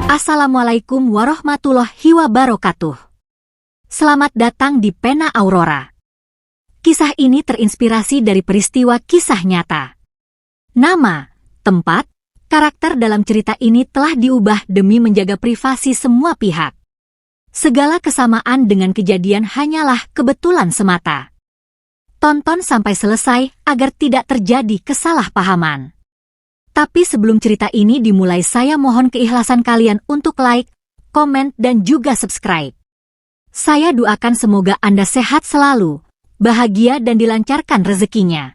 Assalamualaikum warahmatullahi wabarakatuh. Selamat datang di Pena Aurora. Kisah ini terinspirasi dari peristiwa kisah nyata. Nama, tempat, karakter dalam cerita ini telah diubah demi menjaga privasi semua pihak. Segala kesamaan dengan kejadian hanyalah kebetulan semata. Tonton sampai selesai agar tidak terjadi kesalahpahaman. Tapi sebelum cerita ini dimulai, saya mohon keikhlasan kalian untuk like, komen, dan juga subscribe. Saya doakan semoga Anda sehat selalu, bahagia dan dilancarkan rezekinya.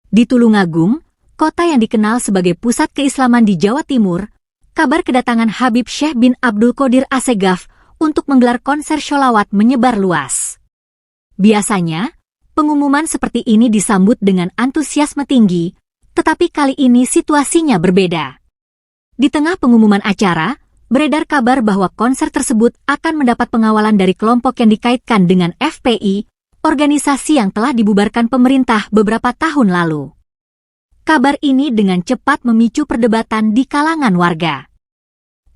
Di Tulungagung, kota yang dikenal sebagai pusat keislaman di Jawa Timur, kabar kedatangan Habib Syekh bin Abdul Qadir Assegaf untuk menggelar konser sholawat menyebar luas. Biasanya, pengumuman seperti ini disambut dengan antusiasme tinggi, tetapi kali ini situasinya berbeda. Di tengah pengumuman acara, beredar kabar bahwa konser tersebut akan mendapat pengawalan dari kelompok yang dikaitkan dengan FPI, organisasi yang telah dibubarkan pemerintah beberapa tahun lalu. Kabar ini dengan cepat memicu perdebatan di kalangan warga.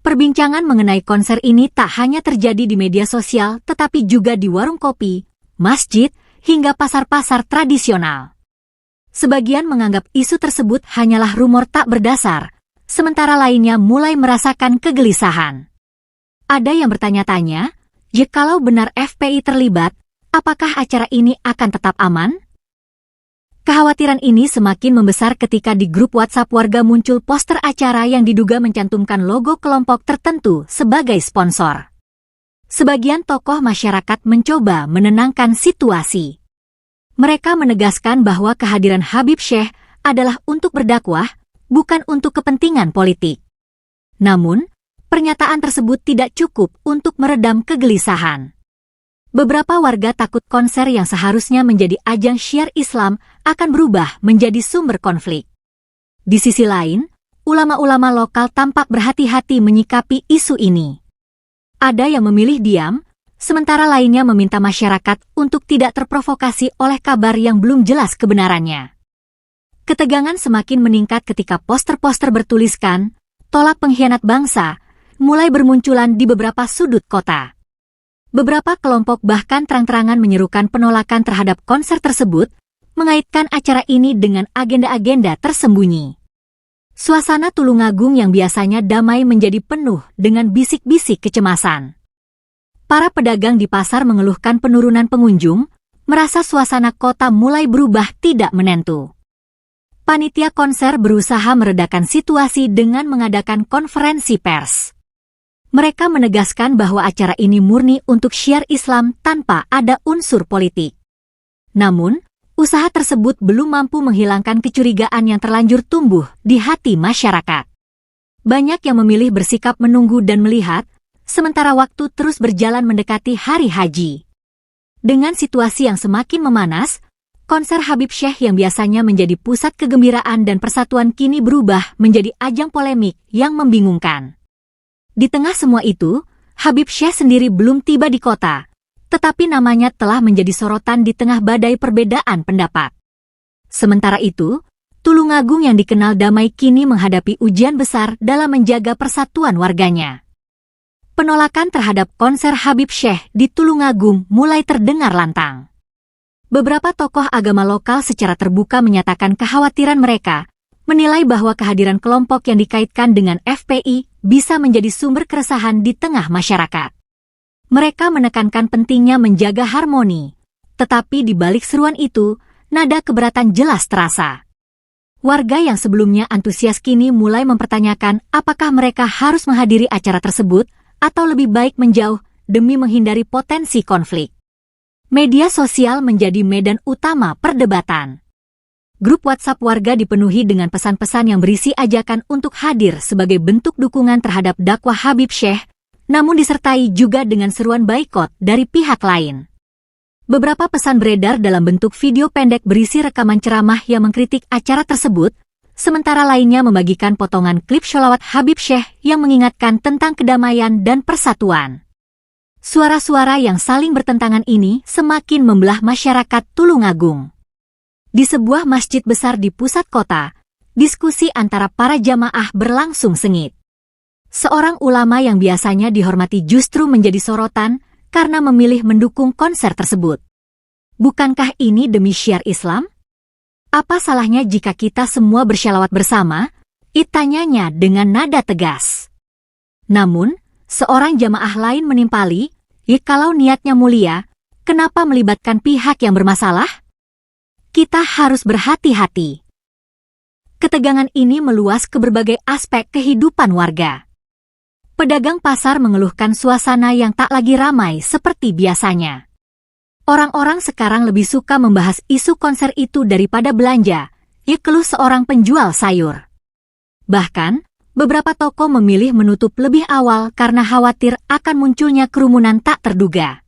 Perbincangan mengenai konser ini tak hanya terjadi di media sosial, tetapi juga di warung kopi, masjid, hingga pasar-pasar tradisional. Sebagian menganggap isu tersebut hanyalah rumor tak berdasar, sementara lainnya mulai merasakan kegelisahan. Ada yang bertanya-tanya, jikalau benar FPI terlibat, apakah acara ini akan tetap aman? Kekhawatiran ini semakin membesar ketika di grup WhatsApp warga muncul poster acara yang diduga mencantumkan logo kelompok tertentu sebagai sponsor. Sebagian tokoh masyarakat mencoba menenangkan situasi. Mereka menegaskan bahwa kehadiran Habib Syekh adalah untuk berdakwah, bukan untuk kepentingan politik. Namun, pernyataan tersebut tidak cukup untuk meredam kegelisahan. Beberapa warga takut konser yang seharusnya menjadi ajang syiar Islam akan berubah menjadi sumber konflik. Di sisi lain, ulama-ulama lokal tampak berhati-hati menyikapi isu ini. Ada yang memilih diam, sementara lainnya meminta masyarakat untuk tidak terprovokasi oleh kabar yang belum jelas kebenarannya. Ketegangan semakin meningkat ketika poster-poster bertuliskan, "Tolak pengkhianat bangsa," mulai bermunculan di beberapa sudut kota. Beberapa kelompok bahkan terang-terangan menyerukan penolakan terhadap konser tersebut, mengaitkan acara ini dengan agenda-agenda tersembunyi. Suasana Tulungagung yang biasanya damai menjadi penuh dengan bisik-bisik kecemasan. Para pedagang di pasar mengeluhkan penurunan pengunjung, merasa suasana kota mulai berubah tidak menentu. Panitia konser berusaha meredakan situasi dengan mengadakan konferensi pers. Mereka menegaskan bahwa acara ini murni untuk syiar Islam tanpa ada unsur politik. Namun, usaha tersebut belum mampu menghilangkan kecurigaan yang terlanjur tumbuh di hati masyarakat. Banyak yang memilih bersikap menunggu dan melihat, sementara waktu terus berjalan mendekati hari haji. Dengan situasi yang semakin memanas, konser Habib Syekh yang biasanya menjadi pusat kegembiraan dan persatuan kini berubah menjadi ajang polemik yang membingungkan. Di tengah semua itu, Habib Syekh sendiri belum tiba di kota, tetapi namanya telah menjadi sorotan di tengah badai perbedaan pendapat. Sementara itu, Tulungagung yang dikenal damai kini menghadapi ujian besar dalam menjaga persatuan warganya. Penolakan terhadap konser Habib Syekh di Tulungagung mulai terdengar lantang. Beberapa tokoh agama lokal secara terbuka menyatakan kekhawatiran mereka, menilai bahwa kehadiran kelompok yang dikaitkan dengan FPI bisa menjadi sumber keresahan di tengah masyarakat. Mereka menekankan pentingnya menjaga harmoni, tetapi di balik seruan itu, nada keberatan jelas terasa. Warga yang sebelumnya antusias kini mulai mempertanyakan apakah mereka harus menghadiri acara tersebut, atau lebih baik menjauh demi menghindari potensi konflik. Media sosial menjadi medan utama perdebatan. Grup WhatsApp warga dipenuhi dengan pesan-pesan yang berisi ajakan untuk hadir sebagai bentuk dukungan terhadap dakwah Habib Syekh, namun disertai juga dengan seruan boikot dari pihak lain. Beberapa pesan beredar dalam bentuk video pendek berisi rekaman ceramah yang mengkritik acara tersebut, sementara lainnya membagikan potongan klip sholawat Habib Syekh yang mengingatkan tentang kedamaian dan persatuan. Suara-suara yang saling bertentangan ini semakin membelah masyarakat Tulungagung. Di sebuah masjid besar di pusat kota, diskusi antara para jamaah berlangsung sengit. Seorang ulama yang biasanya dihormati justru menjadi sorotan karena memilih mendukung konser tersebut. Bukankah ini demi syiar Islam? Apa salahnya jika kita semua bersyalawat bersama? Tanyanya dengan nada tegas. Namun, seorang jamaah lain menimpali, kalau niatnya mulia, kenapa melibatkan pihak yang bermasalah? Kita harus berhati-hati. Ketegangan ini meluas ke berbagai aspek kehidupan warga. Pedagang pasar mengeluhkan suasana yang tak lagi ramai seperti biasanya. Orang-orang sekarang lebih suka membahas isu konser itu daripada belanja, keluh seorang penjual sayur. Bahkan, beberapa toko memilih menutup lebih awal karena khawatir akan munculnya kerumunan tak terduga.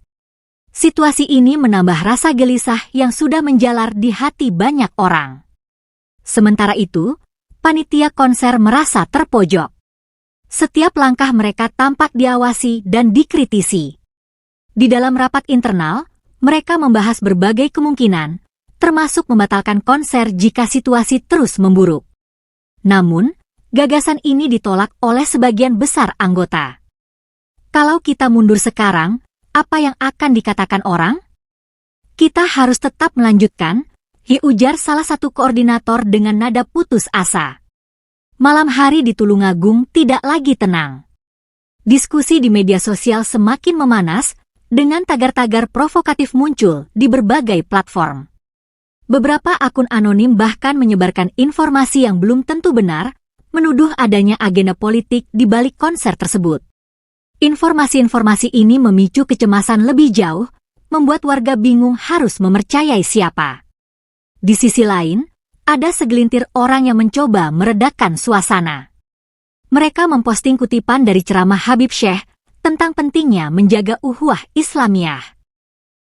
Situasi ini menambah rasa gelisah yang sudah menjalar di hati banyak orang. Sementara itu, panitia konser merasa terpojok. Setiap langkah mereka tampak diawasi dan dikritisi. Di dalam rapat internal, mereka membahas berbagai kemungkinan, termasuk membatalkan konser jika situasi terus memburuk. Namun, gagasan ini ditolak oleh sebagian besar anggota. Kalau kita mundur sekarang, apa yang akan dikatakan orang? Kita harus tetap melanjutkan, ujar salah satu koordinator dengan nada putus asa. Malam hari di Tulungagung tidak lagi tenang. Diskusi di media sosial semakin memanas, dengan tagar-tagar provokatif muncul di berbagai platform. Beberapa akun anonim bahkan menyebarkan informasi yang belum tentu benar, menuduh adanya agenda politik di balik konser tersebut. Informasi-informasi ini memicu kecemasan lebih jauh, membuat warga bingung harus mempercayai siapa. Di sisi lain, ada segelintir orang yang mencoba meredakan suasana. Mereka memposting kutipan dari ceramah Habib Syekh tentang pentingnya menjaga ukhuwah Islamiyah.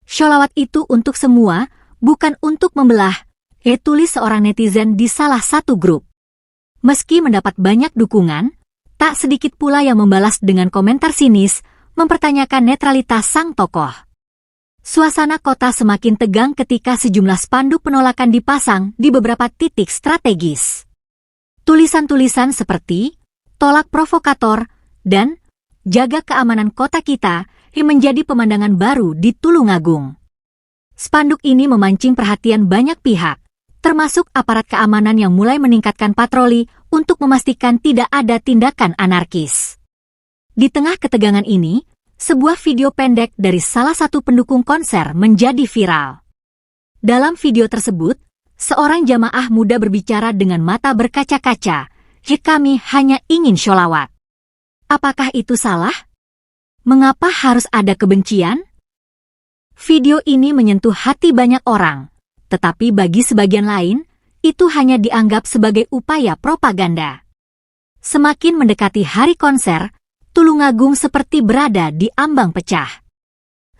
Sholawat itu untuk semua, bukan untuk membelah, tulis seorang netizen di salah satu grup. Meski mendapat banyak dukungan, tak sedikit pula yang membalas dengan komentar sinis, mempertanyakan netralitas sang tokoh. Suasana kota semakin tegang ketika sejumlah spanduk penolakan dipasang di beberapa titik strategis. Tulisan-tulisan seperti, "Tolak provokator," dan "Jaga keamanan kota kita," yang menjadi pemandangan baru di Tulungagung. Spanduk ini memancing perhatian banyak pihak, termasuk aparat keamanan yang mulai meningkatkan patroli untuk memastikan tidak ada tindakan anarkis. Di tengah ketegangan ini, sebuah video pendek dari salah satu pendukung konser menjadi viral. Dalam video tersebut, seorang jamaah muda berbicara dengan mata berkaca-kaca, "Kami hanya ingin sholawat." Apakah itu salah? Mengapa harus ada kebencian? Video ini menyentuh hati banyak orang, tetapi bagi sebagian lain, itu hanya dianggap sebagai upaya propaganda. Semakin mendekati hari konser, Tulungagung seperti berada di ambang pecah.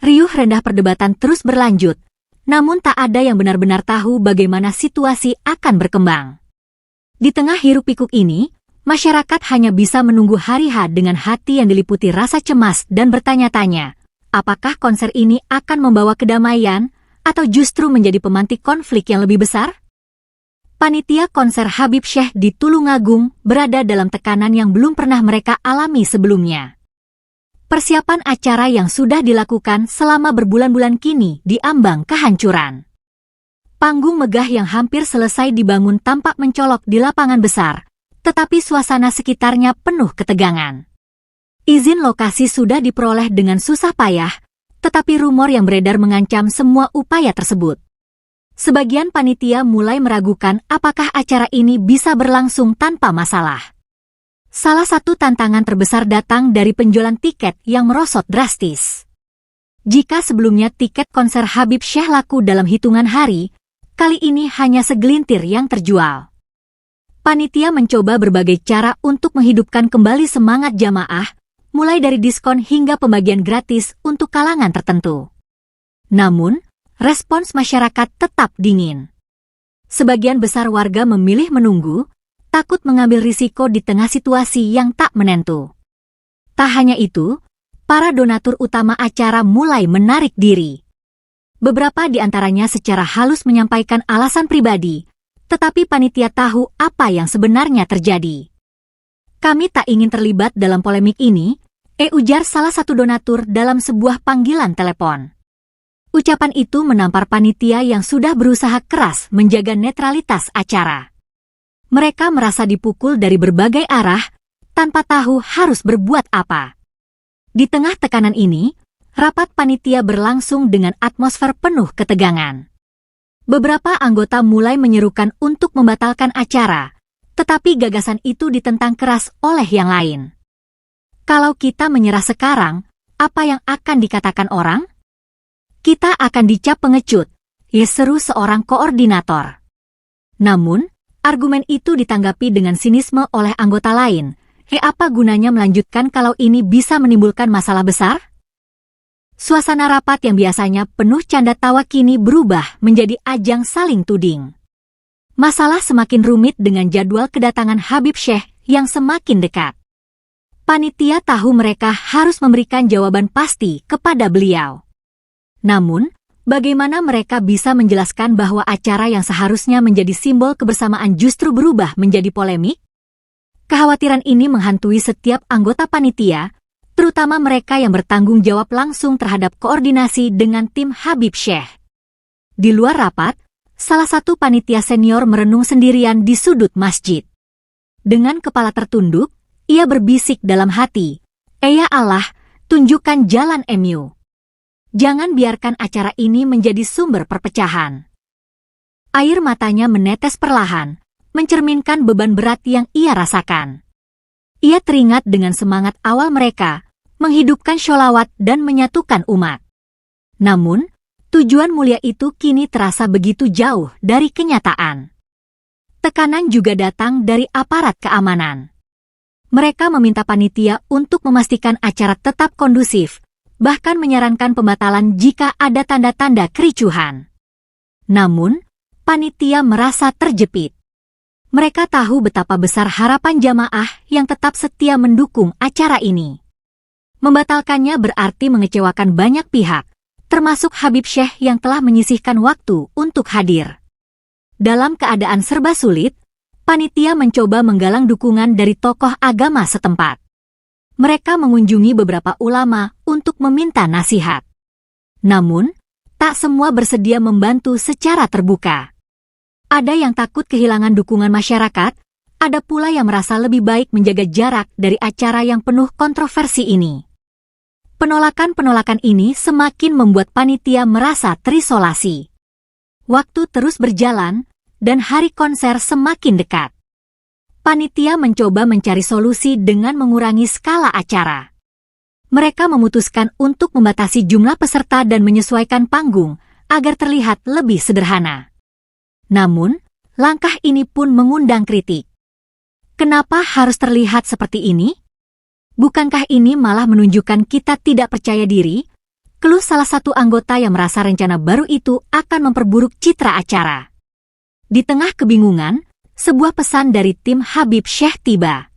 Riuh rendah perdebatan terus berlanjut, namun tak ada yang benar-benar tahu bagaimana situasi akan berkembang. Di tengah hiruk-pikuk ini, masyarakat hanya bisa menunggu hari H dengan hati yang diliputi rasa cemas dan bertanya-tanya, apakah konser ini akan membawa kedamaian atau justru menjadi pemantik konflik yang lebih besar? Panitia konser Habib Syekh di Tulungagung berada dalam tekanan yang belum pernah mereka alami sebelumnya. Persiapan acara yang sudah dilakukan selama berbulan-bulan kini diambang kehancuran. Panggung megah yang hampir selesai dibangun tampak mencolok di lapangan besar, tetapi suasana sekitarnya penuh ketegangan. Izin lokasi sudah diperoleh dengan susah payah, tetapi rumor yang beredar mengancam semua upaya tersebut. Sebagian panitia mulai meragukan apakah acara ini bisa berlangsung tanpa masalah. Salah satu tantangan terbesar datang dari penjualan tiket yang merosot drastis. Jika sebelumnya tiket konser Habib Syekh laku dalam hitungan hari, kali ini hanya segelintir yang terjual. Panitia mencoba berbagai cara untuk menghidupkan kembali semangat jamaah, mulai dari diskon hingga pembagian gratis untuk kalangan tertentu. Namun, respons masyarakat tetap dingin. Sebagian besar warga memilih menunggu, takut mengambil risiko di tengah situasi yang tak menentu. Tak hanya itu, para donatur utama acara mulai menarik diri. Beberapa di antaranya secara halus menyampaikan alasan pribadi, tetapi panitia tahu apa yang sebenarnya terjadi. Kami tak ingin terlibat dalam polemik ini, ujar salah satu donatur dalam sebuah panggilan telepon. Ucapan itu menampar panitia yang sudah berusaha keras menjaga netralitas acara. Mereka merasa dipukul dari berbagai arah, tanpa tahu harus berbuat apa. Di tengah tekanan ini, rapat panitia berlangsung dengan atmosfer penuh ketegangan. Beberapa anggota mulai menyerukan untuk membatalkan acara, tetapi gagasan itu ditentang keras oleh yang lain. Kalau kita menyerah sekarang, apa yang akan dikatakan orang? Kita akan dicap pengecut, seru seorang koordinator. Namun, argumen itu ditanggapi dengan sinisme oleh anggota lain. Apa gunanya melanjutkan kalau ini bisa menimbulkan masalah besar? Suasana rapat yang biasanya penuh canda tawa kini berubah menjadi ajang saling tuding. Masalah semakin rumit dengan jadwal kedatangan Habib Syekh yang semakin dekat. Panitia tahu mereka harus memberikan jawaban pasti kepada beliau. Namun, bagaimana mereka bisa menjelaskan bahwa acara yang seharusnya menjadi simbol kebersamaan justru berubah menjadi polemik? Kekhawatiran ini menghantui setiap anggota panitia, terutama mereka yang bertanggung jawab langsung terhadap koordinasi dengan tim Habib Syekh. Di luar rapat, salah satu panitia senior merenung sendirian di sudut masjid. Dengan kepala tertunduk, ia berbisik dalam hati, "Ya Allah, tunjukkan jalan MU. Jangan biarkan acara ini menjadi sumber perpecahan." Air matanya menetes perlahan, mencerminkan beban berat yang ia rasakan. Ia teringat dengan semangat awal mereka, menghidupkan sholawat dan menyatukan umat. Namun, tujuan mulia itu kini terasa begitu jauh dari kenyataan. Tekanan juga datang dari aparat keamanan. Mereka meminta panitia untuk memastikan acara tetap kondusif, bahkan menyarankan pembatalan jika ada tanda-tanda kericuhan. Namun, panitia merasa terjepit. Mereka tahu betapa besar harapan jamaah yang tetap setia mendukung acara ini. Membatalkannya berarti mengecewakan banyak pihak, termasuk Habib Syekh yang telah menyisihkan waktu untuk hadir. Dalam keadaan serba sulit, panitia mencoba menggalang dukungan dari tokoh agama setempat. Mereka mengunjungi beberapa ulama untuk meminta nasihat. Namun, tak semua bersedia membantu secara terbuka. Ada yang takut kehilangan dukungan masyarakat, ada pula yang merasa lebih baik menjaga jarak dari acara yang penuh kontroversi ini. Penolakan-penolakan ini semakin membuat panitia merasa terisolasi. Waktu terus berjalan, dan hari konser semakin dekat. Panitia mencoba mencari solusi dengan mengurangi skala acara. Mereka memutuskan untuk membatasi jumlah peserta dan menyesuaikan panggung agar terlihat lebih sederhana. Namun, langkah ini pun mengundang kritik. Kenapa harus terlihat seperti ini? Bukankah ini malah menunjukkan kita tidak percaya diri? Keluh salah satu anggota yang merasa rencana baru itu akan memperburuk citra acara. Di tengah kebingungan, sebuah pesan dari tim Habib Syekh tiba.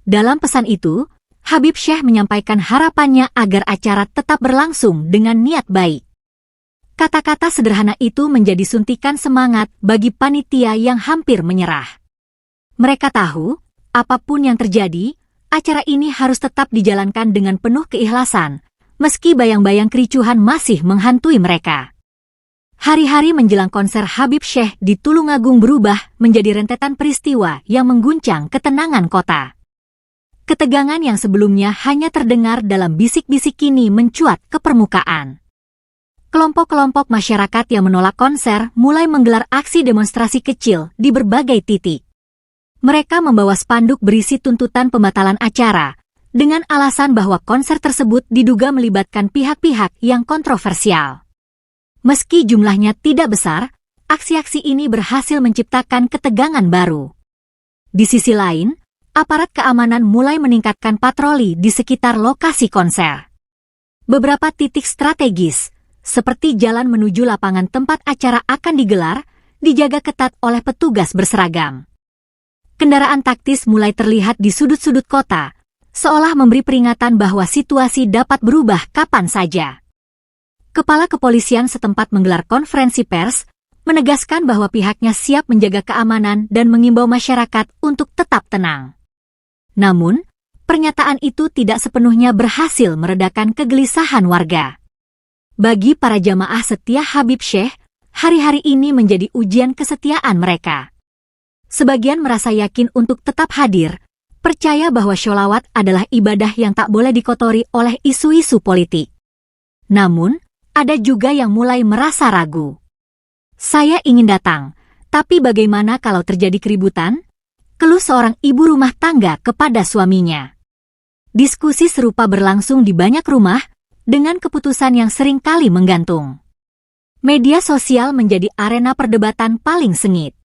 Dalam pesan itu, Habib Syekh menyampaikan harapannya agar acara tetap berlangsung dengan niat baik. Kata-kata sederhana itu menjadi suntikan semangat bagi panitia yang hampir menyerah. Mereka tahu, apapun yang terjadi, acara ini harus tetap dijalankan dengan penuh keikhlasan, meski bayang-bayang kericuhan masih menghantui mereka. Hari-hari menjelang konser Habib Syekh di Tulungagung berubah menjadi rentetan peristiwa yang mengguncang ketenangan kota. Ketegangan yang sebelumnya hanya terdengar dalam bisik-bisik kini mencuat ke permukaan. Kelompok-kelompok masyarakat yang menolak konser mulai menggelar aksi demonstrasi kecil di berbagai titik. Mereka membawa spanduk berisi tuntutan pembatalan acara, dengan alasan bahwa konser tersebut diduga melibatkan pihak-pihak yang kontroversial. Meski jumlahnya tidak besar, aksi-aksi ini berhasil menciptakan ketegangan baru. Di sisi lain, aparat keamanan mulai meningkatkan patroli di sekitar lokasi konser. Beberapa titik strategis, seperti jalan menuju lapangan tempat acara akan digelar, dijaga ketat oleh petugas berseragam. Kendaraan taktis mulai terlihat di sudut-sudut kota, seolah memberi peringatan bahwa situasi dapat berubah kapan saja. Kepala kepolisian setempat menggelar konferensi pers, menegaskan bahwa pihaknya siap menjaga keamanan dan mengimbau masyarakat untuk tetap tenang. Namun, pernyataan itu tidak sepenuhnya berhasil meredakan kegelisahan warga. Bagi para jamaah setia Habib Syekh, hari-hari ini menjadi ujian kesetiaan mereka. Sebagian merasa yakin untuk tetap hadir, percaya bahwa sholawat adalah ibadah yang tak boleh dikotori oleh isu-isu politik. Namun, ada juga yang mulai merasa ragu. Saya ingin datang, tapi bagaimana kalau terjadi keributan? Keluh seorang ibu rumah tangga kepada suaminya. Diskusi serupa berlangsung di banyak rumah, dengan keputusan yang sering kali menggantung. Media sosial menjadi arena perdebatan paling sengit.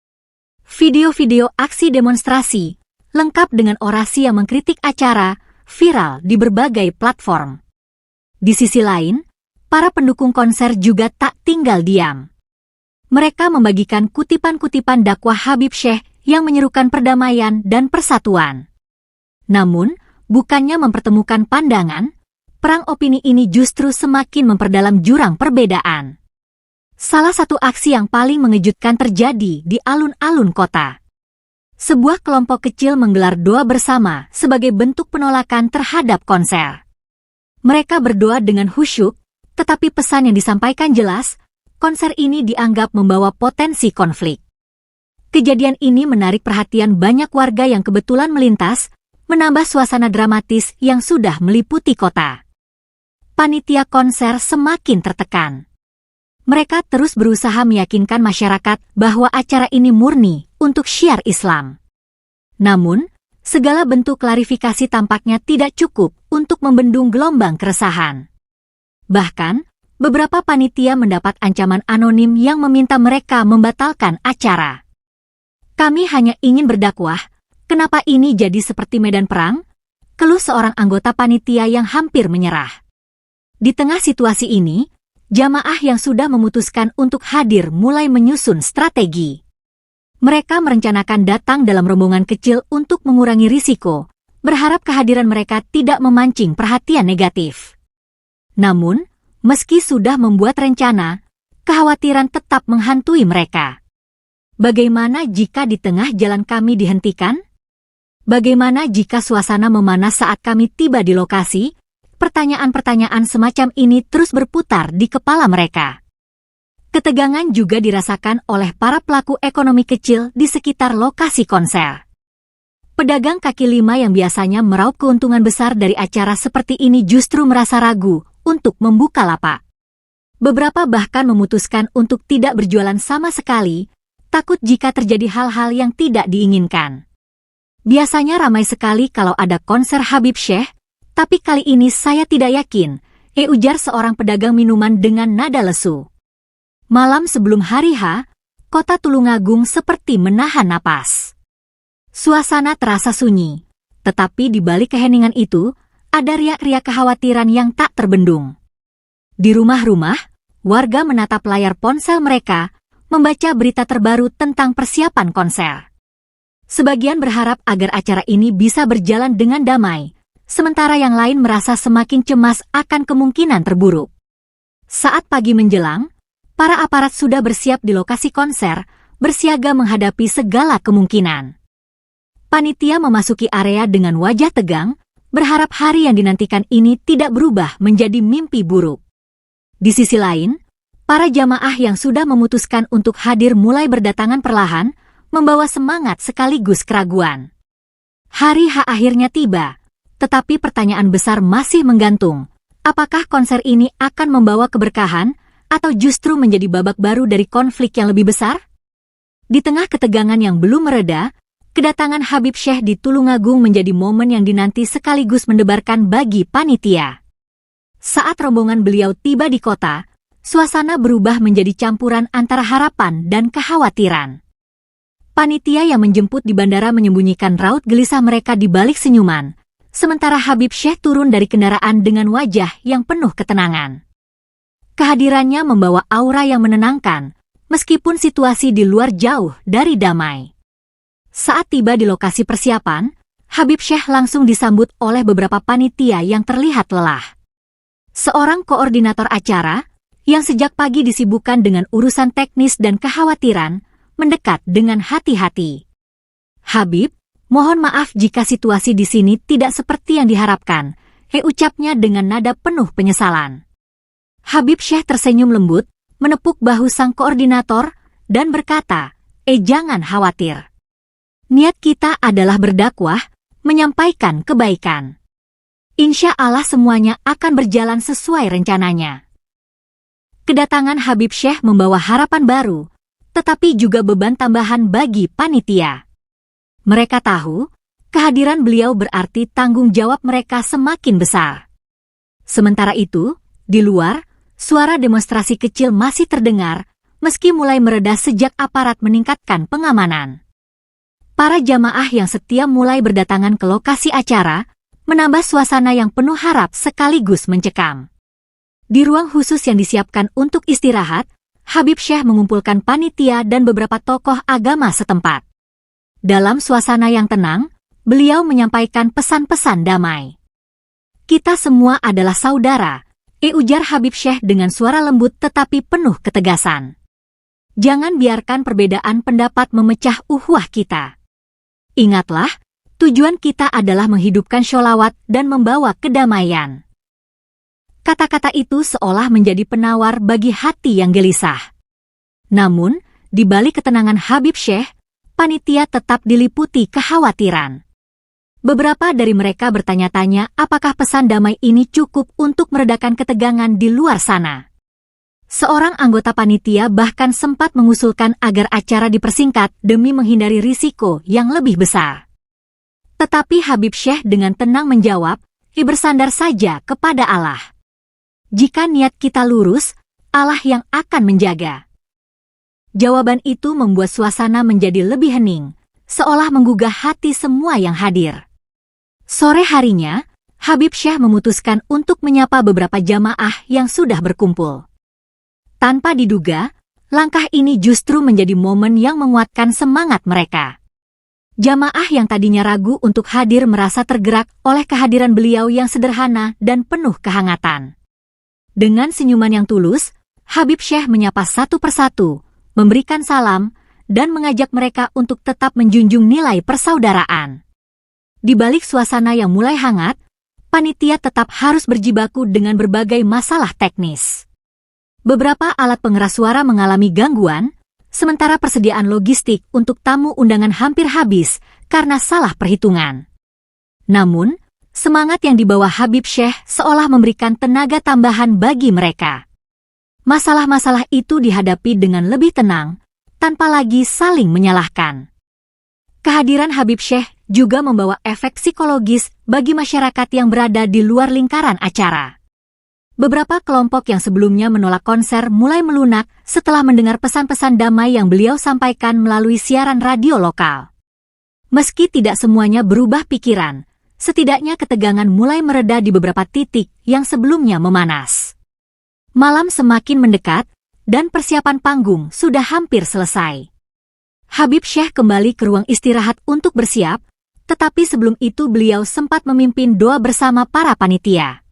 Video-video aksi demonstrasi, lengkap dengan orasi yang mengkritik acara, viral di berbagai platform. Di sisi lain, para pendukung konser juga tak tinggal diam. Mereka membagikan kutipan-kutipan dakwah Habib Syekh yang menyerukan perdamaian dan persatuan. Namun, bukannya mempertemukan pandangan, perang opini ini justru semakin memperdalam jurang perbedaan. Salah satu aksi yang paling mengejutkan terjadi di alun-alun kota. Sebuah kelompok kecil menggelar doa bersama sebagai bentuk penolakan terhadap konser. Mereka berdoa dengan khusyuk, tetapi pesan yang disampaikan jelas, konser ini dianggap membawa potensi konflik. Kejadian ini menarik perhatian banyak warga yang kebetulan melintas, menambah suasana dramatis yang sudah meliputi kota. Panitia konser semakin tertekan. Mereka terus berusaha meyakinkan masyarakat bahwa acara ini murni untuk syiar Islam. Namun, segala bentuk klarifikasi tampaknya tidak cukup untuk membendung gelombang keresahan. Bahkan, beberapa panitia mendapat ancaman anonim yang meminta mereka membatalkan acara. Kami hanya ingin berdakwah, kenapa ini jadi seperti medan perang? Keluh seorang anggota panitia yang hampir menyerah. Di tengah situasi ini, jamaah yang sudah memutuskan untuk hadir mulai menyusun strategi. Mereka merencanakan datang dalam rombongan kecil untuk mengurangi risiko, berharap kehadiran mereka tidak memancing perhatian negatif. Namun, meski sudah membuat rencana, kekhawatiran tetap menghantui mereka. Bagaimana jika di tengah jalan kami dihentikan? Bagaimana jika suasana memanas saat kami tiba di lokasi? Pertanyaan-pertanyaan semacam ini terus berputar di kepala mereka. Ketegangan juga dirasakan oleh para pelaku ekonomi kecil di sekitar lokasi konser. Pedagang kaki lima yang biasanya meraup keuntungan besar dari acara seperti ini justru merasa ragu untuk membuka lapak. Beberapa bahkan memutuskan untuk tidak berjualan sama sekali, takut jika terjadi hal-hal yang tidak diinginkan. Biasanya ramai sekali kalau ada konser Habib Syekh, tapi kali ini saya tidak yakin, ujar seorang pedagang minuman dengan nada lesu. Malam sebelum hari H, kota Tulungagung seperti menahan napas. Suasana terasa sunyi, tetapi di balik keheningan itu, ada riak-riak kekhawatiran yang tak terbendung. Di rumah-rumah, warga menatap layar ponsel mereka, membaca berita terbaru tentang persiapan konser. Sebagian berharap agar acara ini bisa berjalan dengan damai, sementara yang lain merasa semakin cemas akan kemungkinan terburuk. Saat pagi menjelang, para aparat sudah bersiap di lokasi konser, bersiaga menghadapi segala kemungkinan. Panitia memasuki area dengan wajah tegang, berharap hari yang dinantikan ini tidak berubah menjadi mimpi buruk. Di sisi lain, para jamaah yang sudah memutuskan untuk hadir mulai berdatangan perlahan, membawa semangat sekaligus keraguan. Hari H akhirnya tiba. Tetapi pertanyaan besar masih menggantung, apakah konser ini akan membawa keberkahan, atau justru menjadi babak baru dari konflik yang lebih besar? Di tengah ketegangan yang belum mereda, kedatangan Habib Syekh di Tulungagung menjadi momen yang dinanti sekaligus mendebarkan bagi panitia. Saat rombongan beliau tiba di kota, suasana berubah menjadi campuran antara harapan dan kekhawatiran. Panitia yang menjemput di bandara menyembunyikan raut gelisah mereka di balik senyuman, sementara Habib Syekh turun dari kendaraan dengan wajah yang penuh ketenangan. Kehadirannya membawa aura yang menenangkan, meskipun situasi di luar jauh dari damai. Saat tiba di lokasi persiapan, Habib Syekh langsung disambut oleh beberapa panitia yang terlihat lelah. Seorang koordinator acara, yang sejak pagi disibukkan dengan urusan teknis dan kekhawatiran, mendekat dengan hati-hati. "Habib, Mohon maaf jika situasi di sini tidak seperti yang diharapkan, ucapnya dengan nada penuh penyesalan. Habib Syekh tersenyum lembut, menepuk bahu sang koordinator, dan berkata, jangan khawatir. Niat kita adalah berdakwah, menyampaikan kebaikan. Insya Allah semuanya akan berjalan sesuai rencananya. Kedatangan Habib Syekh membawa harapan baru, tetapi juga beban tambahan bagi panitia. Mereka tahu, kehadiran beliau berarti tanggung jawab mereka semakin besar. Sementara itu, di luar, suara demonstrasi kecil masih terdengar, meski mulai mereda sejak aparat meningkatkan pengamanan. Para jamaah yang setia mulai berdatangan ke lokasi acara, menambah suasana yang penuh harap sekaligus mencekam. Di ruang khusus yang disiapkan untuk istirahat, Habib Syekh mengumpulkan panitia dan beberapa tokoh agama setempat. Dalam suasana yang tenang, beliau menyampaikan pesan-pesan damai. Kita semua adalah saudara, ujar Habib Syekh dengan suara lembut tetapi penuh ketegasan. Jangan biarkan perbedaan pendapat memecah ukhuwah kita. Ingatlah, tujuan kita adalah menghidupkan sholawat dan membawa kedamaian. Kata-kata itu seolah menjadi penawar bagi hati yang gelisah. Namun, di balik ketenangan Habib Syekh, panitia tetap diliputi kekhawatiran. Beberapa dari mereka bertanya-tanya apakah pesan damai ini cukup untuk meredakan ketegangan di luar sana. Seorang anggota panitia bahkan sempat mengusulkan agar acara dipersingkat demi menghindari risiko yang lebih besar. Tetapi Habib Syekh dengan tenang menjawab, bersandar saja kepada Allah. Jika niat kita lurus, Allah yang akan menjaga. Jawaban itu membuat suasana menjadi lebih hening, seolah menggugah hati semua yang hadir. Sore harinya, Habib Syekh memutuskan untuk menyapa beberapa jamaah yang sudah berkumpul. Tanpa diduga, langkah ini justru menjadi momen yang menguatkan semangat mereka. Jamaah yang tadinya ragu untuk hadir merasa tergerak oleh kehadiran beliau yang sederhana dan penuh kehangatan. Dengan senyuman yang tulus, Habib Syekh menyapa satu persatu, memberikan salam, dan mengajak mereka untuk tetap menjunjung nilai persaudaraan. Di balik suasana yang mulai hangat, panitia tetap harus berjibaku dengan berbagai masalah teknis. Beberapa alat pengeras suara mengalami gangguan, sementara persediaan logistik untuk tamu undangan hampir habis karena salah perhitungan. Namun, semangat yang dibawa Habib Syekh seolah memberikan tenaga tambahan bagi mereka. Masalah-masalah itu dihadapi dengan lebih tenang, tanpa lagi saling menyalahkan. Kehadiran Habib Syekh juga membawa efek psikologis bagi masyarakat yang berada di luar lingkaran acara. Beberapa kelompok yang sebelumnya menolak konser mulai melunak setelah mendengar pesan-pesan damai yang beliau sampaikan melalui siaran radio lokal. Meski tidak semuanya berubah pikiran, setidaknya ketegangan mulai mereda di beberapa titik yang sebelumnya memanas. Malam semakin mendekat, dan persiapan panggung sudah hampir selesai. Habib Syekh kembali ke ruang istirahat untuk bersiap, tetapi sebelum itu beliau sempat memimpin doa bersama para panitia.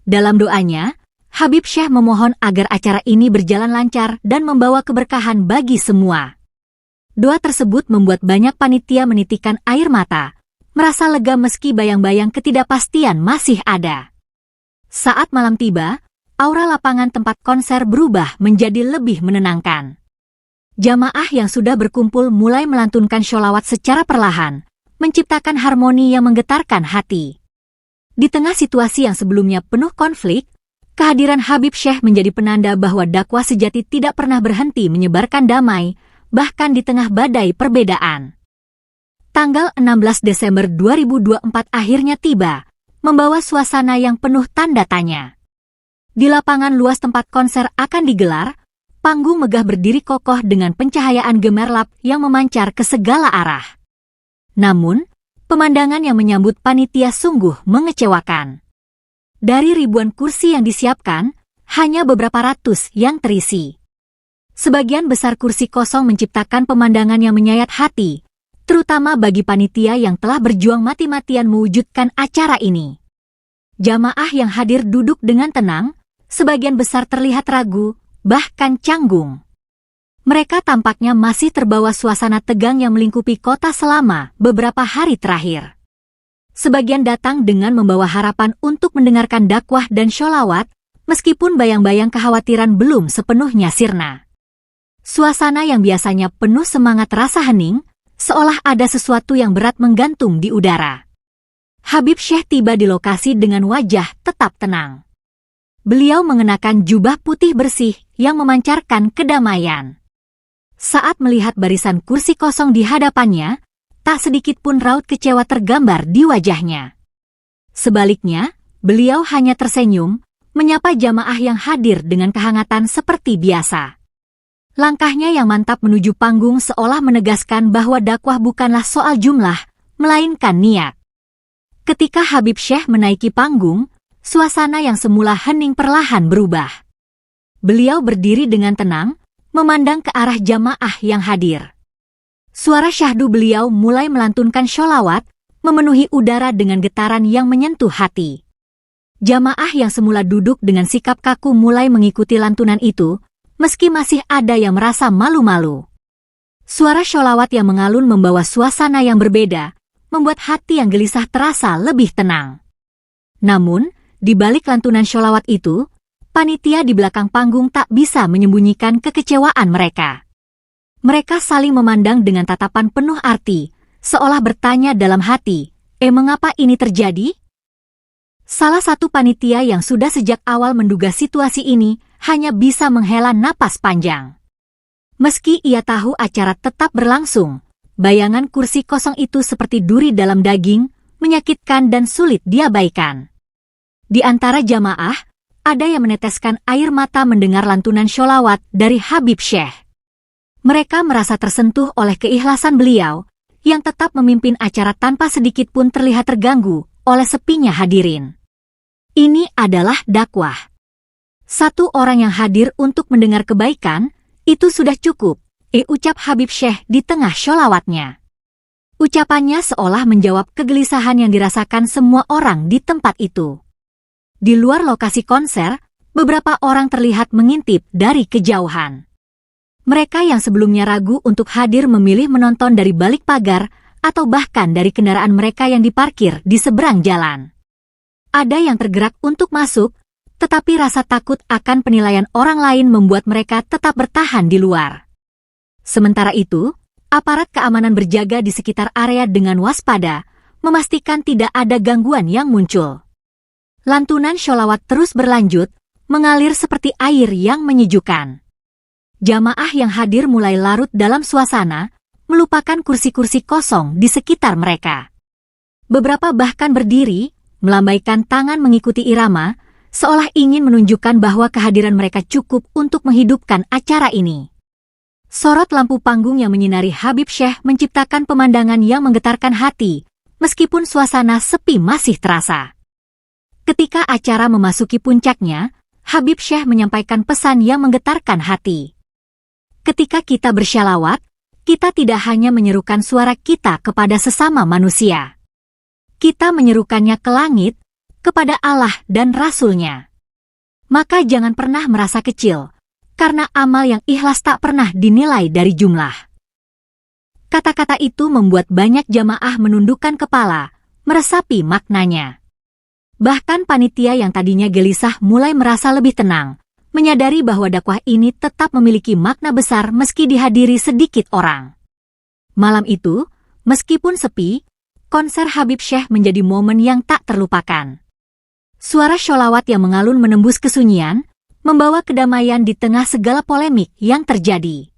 Dalam doanya, Habib Syekh memohon agar acara ini berjalan lancar dan membawa keberkahan bagi semua. Doa tersebut membuat banyak panitia menitikkan air mata, merasa lega meski bayang-bayang ketidakpastian masih ada. Saat malam tiba, aura lapangan tempat konser berubah menjadi lebih menenangkan. Jamaah yang sudah berkumpul mulai melantunkan sholawat secara perlahan, menciptakan harmoni yang menggetarkan hati. Di tengah situasi yang sebelumnya penuh konflik, kehadiran Habib Syekh menjadi penanda bahwa dakwah sejati tidak pernah berhenti menyebarkan damai, bahkan di tengah badai perbedaan. Tanggal 16 Desember 2024 akhirnya tiba, membawa suasana yang penuh tanda tanya. Di lapangan luas tempat konser akan digelar, panggung megah berdiri kokoh dengan pencahayaan gemerlap yang memancar ke segala arah. Namun, pemandangan yang menyambut panitia sungguh mengecewakan. Dari ribuan kursi yang disiapkan, hanya beberapa ratus yang terisi. Sebagian besar kursi kosong menciptakan pemandangan yang menyayat hati, terutama bagi panitia yang telah berjuang mati-matian mewujudkan acara ini. Jamaah yang hadir duduk dengan tenang, sebagian besar terlihat ragu, bahkan canggung. Mereka tampaknya masih terbawa suasana tegang yang melingkupi kota selama beberapa hari terakhir. Sebagian datang dengan membawa harapan untuk mendengarkan dakwah dan sholawat, meskipun bayang-bayang kekhawatiran belum sepenuhnya sirna. Suasana yang biasanya penuh semangat rasa hening, seolah ada sesuatu yang berat menggantung di udara. Habib Syekh tiba di lokasi dengan wajah tetap tenang. Beliau mengenakan jubah putih bersih yang memancarkan kedamaian. Saat melihat barisan kursi kosong di hadapannya, tak sedikit pun raut kecewa tergambar di wajahnya. Sebaliknya, beliau hanya tersenyum, menyapa jamaah yang hadir dengan kehangatan seperti biasa. Langkahnya yang mantap menuju panggung seolah menegaskan bahwa dakwah bukanlah soal jumlah, melainkan niat. Ketika Habib Syekh menaiki panggung, suasana yang semula hening perlahan berubah. Beliau berdiri dengan tenang, memandang ke arah jamaah yang hadir. Suara syahdu beliau mulai melantunkan sholawat, memenuhi udara dengan getaran yang menyentuh hati. Jamaah yang semula duduk dengan sikap kaku mulai mengikuti lantunan itu, meski masih ada yang merasa malu-malu. Suara sholawat yang mengalun membawa suasana yang berbeda, membuat hati yang gelisah terasa lebih tenang. Namun, di balik lantunan sholawat itu, panitia di belakang panggung tak bisa menyembunyikan kekecewaan mereka. Mereka saling memandang dengan tatapan penuh arti, seolah bertanya dalam hati, mengapa ini terjadi? Salah satu panitia yang sudah sejak awal menduga situasi ini, hanya bisa menghela napas panjang. Meski ia tahu acara tetap berlangsung, bayangan kursi kosong itu seperti duri dalam daging, menyakitkan dan sulit diabaikan. Di antara jamaah, ada yang meneteskan air mata mendengar lantunan sholawat dari Habib Syekh. Mereka merasa tersentuh oleh keikhlasan beliau, yang tetap memimpin acara tanpa sedikit pun terlihat terganggu oleh sepinya hadirin. Ini adalah dakwah. Satu orang yang hadir untuk mendengar kebaikan, itu sudah cukup, ucap Habib Syekh di tengah sholawatnya. Ucapannya seolah menjawab kegelisahan yang dirasakan semua orang di tempat itu. Di luar lokasi konser, beberapa orang terlihat mengintip dari kejauhan. Mereka yang sebelumnya ragu untuk hadir memilih menonton dari balik pagar atau bahkan dari kendaraan mereka yang diparkir di seberang jalan. Ada yang tergerak untuk masuk, tetapi rasa takut akan penilaian orang lain membuat mereka tetap bertahan di luar. Sementara itu, aparat keamanan berjaga di sekitar area dengan waspada, memastikan tidak ada gangguan yang muncul. Lantunan sholawat terus berlanjut, mengalir seperti air yang menyejukkan. Jamaah yang hadir mulai larut dalam suasana, melupakan kursi-kursi kosong di sekitar mereka. Beberapa bahkan berdiri, melambaikan tangan mengikuti irama, seolah ingin menunjukkan bahwa kehadiran mereka cukup untuk menghidupkan acara ini. Sorot lampu panggung yang menyinari Habib Syekh menciptakan pemandangan yang menggetarkan hati, meskipun suasana sepi masih terasa. Ketika acara memasuki puncaknya, Habib Syekh menyampaikan pesan yang menggetarkan hati. Ketika kita bersyalawat, kita tidak hanya menyerukan suara kita kepada sesama manusia. Kita menyerukannya ke langit, kepada Allah dan Rasul-Nya. Maka jangan pernah merasa kecil, karena amal yang ikhlas tak pernah dinilai dari jumlah. Kata-kata itu membuat banyak jamaah menundukkan kepala, meresapi maknanya. Bahkan panitia yang tadinya gelisah mulai merasa lebih tenang, menyadari bahwa dakwah ini tetap memiliki makna besar meski dihadiri sedikit orang. Malam itu, meskipun sepi, konser Habib Syekh menjadi momen yang tak terlupakan. Suara sholawat yang mengalun menembus kesunyian, membawa kedamaian di tengah segala polemik yang terjadi.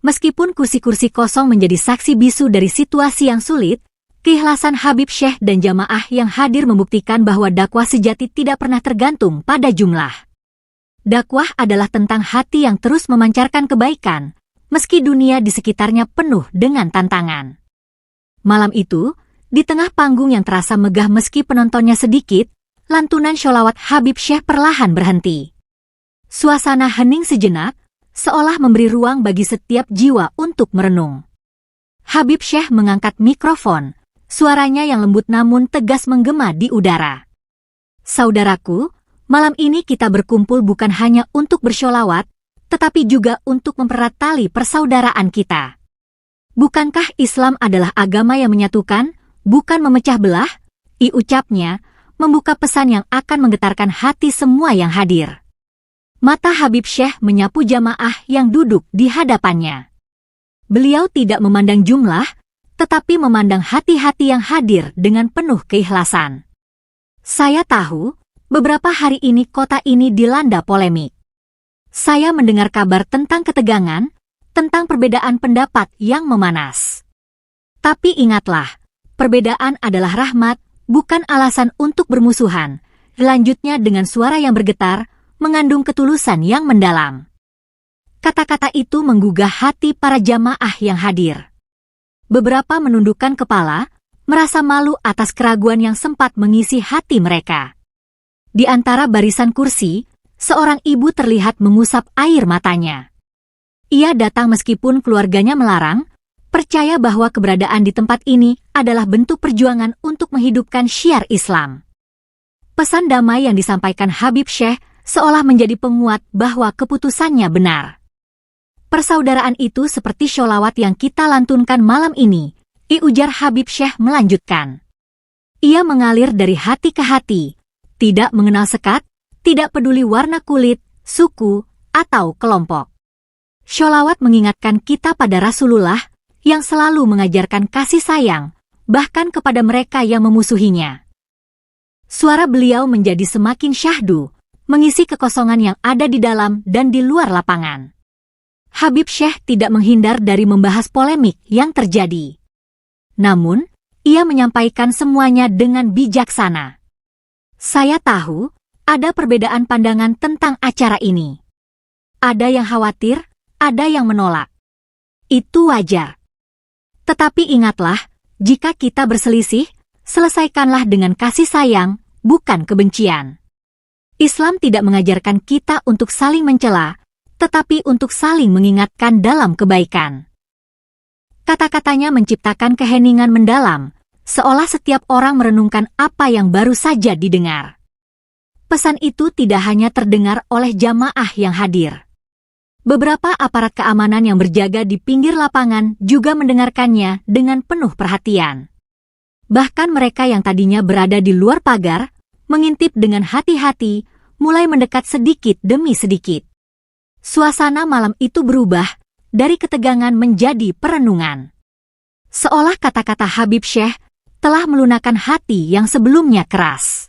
Meskipun kursi-kursi kosong menjadi saksi bisu dari situasi yang sulit, keikhlasan Habib Syekh dan jamaah yang hadir membuktikan bahwa dakwah sejati tidak pernah tergantung pada jumlah. Dakwah adalah tentang hati yang terus memancarkan kebaikan, meski dunia di sekitarnya penuh dengan tantangan. Malam itu, di tengah panggung yang terasa megah meski penontonnya sedikit, lantunan sholawat Habib Syekh perlahan berhenti. Suasana hening sejenak, seolah memberi ruang bagi setiap jiwa untuk merenung. Habib Syekh mengangkat mikrofon, suaranya yang lembut namun tegas menggema di udara. Saudaraku, malam ini kita berkumpul bukan hanya untuk bersholawat, tetapi juga untuk mempererat tali persaudaraan kita. Bukankah Islam adalah agama yang menyatukan, bukan memecah belah? Ucapnya, membuka pesan yang akan menggetarkan hati semua yang hadir. Mata Habib Syekh menyapu jamaah yang duduk di hadapannya. Beliau tidak memandang jumlah, tetapi memandang hati-hati yang hadir dengan penuh keikhlasan. Saya tahu, beberapa hari ini kota ini dilanda polemik. Saya mendengar kabar tentang ketegangan, tentang perbedaan pendapat yang memanas. Tapi ingatlah, perbedaan adalah rahmat, bukan alasan untuk bermusuhan. Lanjutnya dengan suara yang bergetar, mengandung ketulusan yang mendalam. Kata-kata itu menggugah hati para jamaah yang hadir. Beberapa menundukkan kepala, merasa malu atas keraguan yang sempat mengisi hati mereka. Di antara barisan kursi, seorang ibu terlihat mengusap air matanya. Ia datang meskipun keluarganya melarang, percaya bahwa keberadaan di tempat ini adalah bentuk perjuangan untuk menghidupkan syiar Islam. Pesan damai yang disampaikan Habib Syekh seolah menjadi penguat bahwa keputusannya benar. Persaudaraan itu seperti sholawat yang kita lantunkan malam ini, ujar Habib Syekh melanjutkan. Ia mengalir dari hati ke hati, tidak mengenal sekat, tidak peduli warna kulit, suku, atau kelompok. Sholawat mengingatkan kita pada Rasulullah, yang selalu mengajarkan kasih sayang, bahkan kepada mereka yang memusuhinya. Suara beliau menjadi semakin syahdu, mengisi kekosongan yang ada di dalam dan di luar lapangan. Habib Syekh tidak menghindar dari membahas polemik yang terjadi. Namun, ia menyampaikan semuanya dengan bijaksana. Saya tahu, ada perbedaan pandangan tentang acara ini. Ada yang khawatir, ada yang menolak. Itu wajar. Tetapi ingatlah, jika kita berselisih, selesaikanlah dengan kasih sayang, bukan kebencian. Islam tidak mengajarkan kita untuk saling mencela, tetapi untuk saling mengingatkan dalam kebaikan. Kata-katanya menciptakan keheningan mendalam, seolah setiap orang merenungkan apa yang baru saja didengar. Pesan itu tidak hanya terdengar oleh jamaah yang hadir. Beberapa aparat keamanan yang berjaga di pinggir lapangan juga mendengarkannya dengan penuh perhatian. Bahkan mereka yang tadinya berada di luar pagar, mengintip dengan hati-hati, mulai mendekat sedikit demi sedikit. Suasana malam itu berubah, dari ketegangan menjadi perenungan. Seolah kata-kata Habib Syekh telah melunakkan hati yang sebelumnya keras.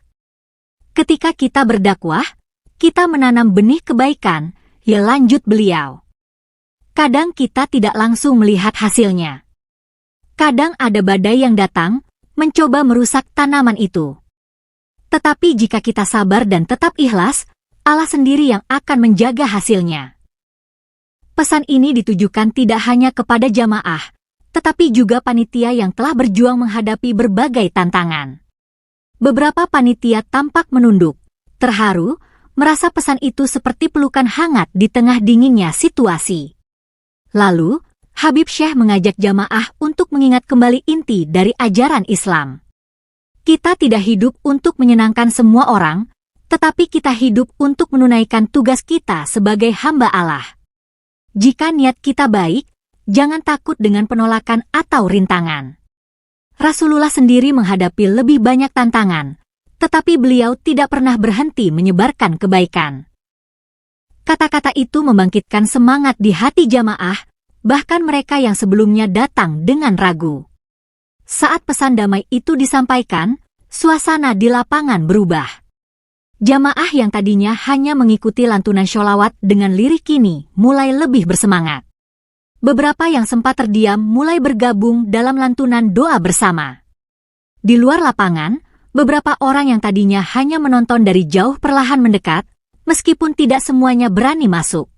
Ketika kita berdakwah, kita menanam benih kebaikan, ya lanjut beliau. Kadang kita tidak langsung melihat hasilnya. Kadang ada badai yang datang, mencoba merusak tanaman itu. Tetapi jika kita sabar dan tetap ikhlas, Allah sendiri yang akan menjaga hasilnya. Pesan ini ditujukan tidak hanya kepada jamaah, tetapi juga panitia yang telah berjuang menghadapi berbagai tantangan. Beberapa panitia tampak menunduk, terharu, merasa pesan itu seperti pelukan hangat di tengah dinginnya situasi. Lalu, Habib Syekh mengajak jamaah untuk mengingat kembali inti dari ajaran Islam. Kita tidak hidup untuk menyenangkan semua orang, tetapi kita hidup untuk menunaikan tugas kita sebagai hamba Allah. Jika niat kita baik, jangan takut dengan penolakan atau rintangan. Rasulullah sendiri menghadapi lebih banyak tantangan, tetapi beliau tidak pernah berhenti menyebarkan kebaikan. Kata-kata itu membangkitkan semangat di hati jamaah, bahkan mereka yang sebelumnya datang dengan ragu. Saat pesan damai itu disampaikan, suasana di lapangan berubah. Jamaah yang tadinya hanya mengikuti lantunan sholawat dengan lirik kini mulai lebih bersemangat. Beberapa yang sempat terdiam mulai bergabung dalam lantunan doa bersama. Di luar lapangan, beberapa orang yang tadinya hanya menonton dari jauh perlahan mendekat, meskipun tidak semuanya berani masuk.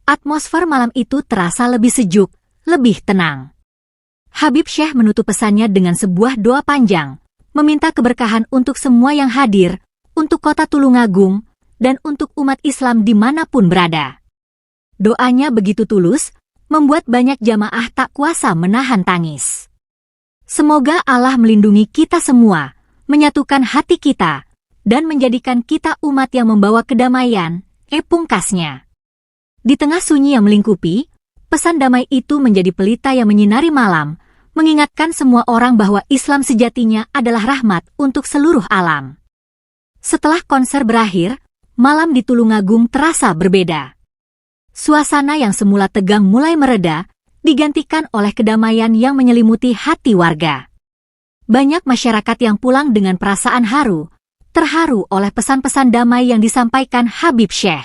Atmosfer malam itu terasa lebih sejuk, lebih tenang. Habib Syekh menutup pesannya dengan sebuah doa panjang, meminta keberkahan untuk semua yang hadir, untuk kota Tulungagung, dan untuk umat Islam dimanapun berada. Doanya begitu tulus, membuat banyak jamaah tak kuasa menahan tangis. Semoga Allah melindungi kita semua, menyatukan hati kita, dan menjadikan kita umat yang membawa kedamaian, pungkasnya. Di tengah sunyi yang melingkupi, pesan damai itu menjadi pelita yang menyinari malam, mengingatkan semua orang bahwa Islam sejatinya adalah rahmat untuk seluruh alam. Setelah konser berakhir, malam di Tulungagung terasa berbeda. Suasana yang semula tegang mulai mereda, digantikan oleh kedamaian yang menyelimuti hati warga. Banyak masyarakat yang pulang dengan perasaan haru, terharu oleh pesan-pesan damai yang disampaikan Habib Syekh.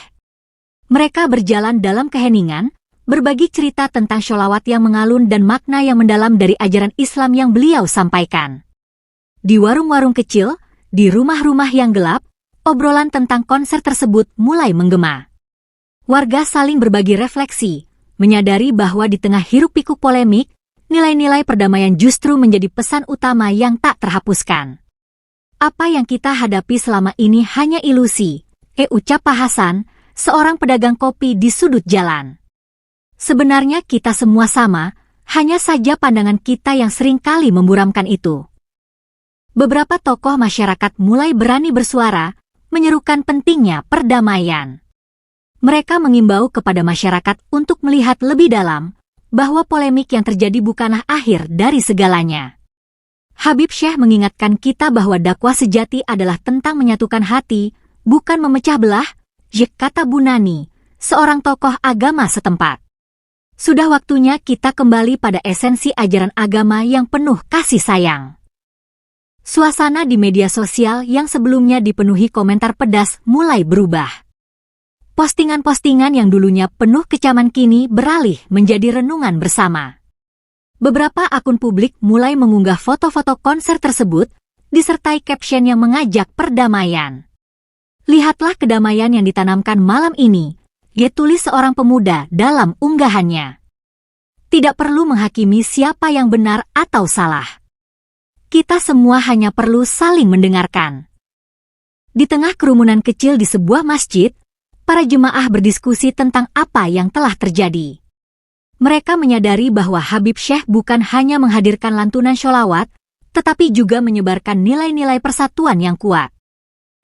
Mereka berjalan dalam keheningan, berbagi cerita tentang sholawat yang mengalun dan makna yang mendalam dari ajaran Islam yang beliau sampaikan. Di warung-warung kecil, di rumah-rumah yang gelap, obrolan tentang konser tersebut mulai menggema. Warga saling berbagi refleksi, menyadari bahwa di tengah hiruk-pikuk polemik, nilai-nilai perdamaian justru menjadi pesan utama yang tak terhapuskan. Apa yang kita hadapi selama ini hanya ilusi, ucap Pak Hasan, seorang pedagang kopi di sudut jalan. Sebenarnya kita semua sama, hanya saja pandangan kita yang sering kali memburamkan itu. Beberapa tokoh masyarakat mulai berani bersuara, menyerukan pentingnya perdamaian. Mereka mengimbau kepada masyarakat untuk melihat lebih dalam, bahwa polemik yang terjadi bukanlah akhir dari segalanya. Habib Syekh mengingatkan kita bahwa dakwah sejati adalah tentang menyatukan hati, bukan memecah belah, kata Bunani, seorang tokoh agama setempat. Sudah waktunya kita kembali pada esensi ajaran agama yang penuh kasih sayang. Suasana di media sosial yang sebelumnya dipenuhi komentar pedas mulai berubah. Postingan-postingan yang dulunya penuh kecaman kini beralih menjadi renungan bersama. Beberapa akun publik mulai mengunggah foto-foto konser tersebut, disertai caption yang mengajak perdamaian. Lihatlah kedamaian yang ditanamkan malam ini, tulis seorang pemuda dalam unggahannya. Tidak perlu menghakimi siapa yang benar atau salah. Kita semua hanya perlu saling mendengarkan. Di tengah kerumunan kecil di sebuah masjid, para jemaah berdiskusi tentang apa yang telah terjadi. Mereka menyadari bahwa Habib Syekh bukan hanya menghadirkan lantunan sholawat, tetapi juga menyebarkan nilai-nilai persatuan yang kuat.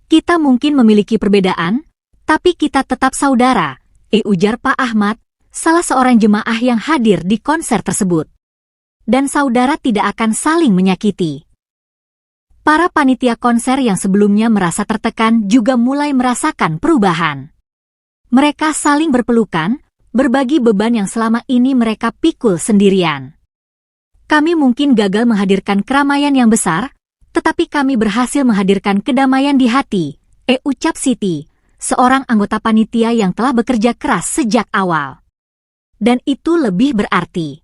Kita mungkin memiliki perbedaan, tapi kita tetap saudara, ujar Pak Ahmad, salah seorang jemaah yang hadir di konser tersebut. Dan saudara tidak akan saling menyakiti. Para panitia konser yang sebelumnya merasa tertekan juga mulai merasakan perubahan. Mereka saling berpelukan, berbagi beban yang selama ini mereka pikul sendirian. Kami mungkin gagal menghadirkan keramaian yang besar, tetapi kami berhasil menghadirkan kedamaian di hati, ucap Siti, seorang anggota panitia yang telah bekerja keras sejak awal. Dan itu lebih berarti.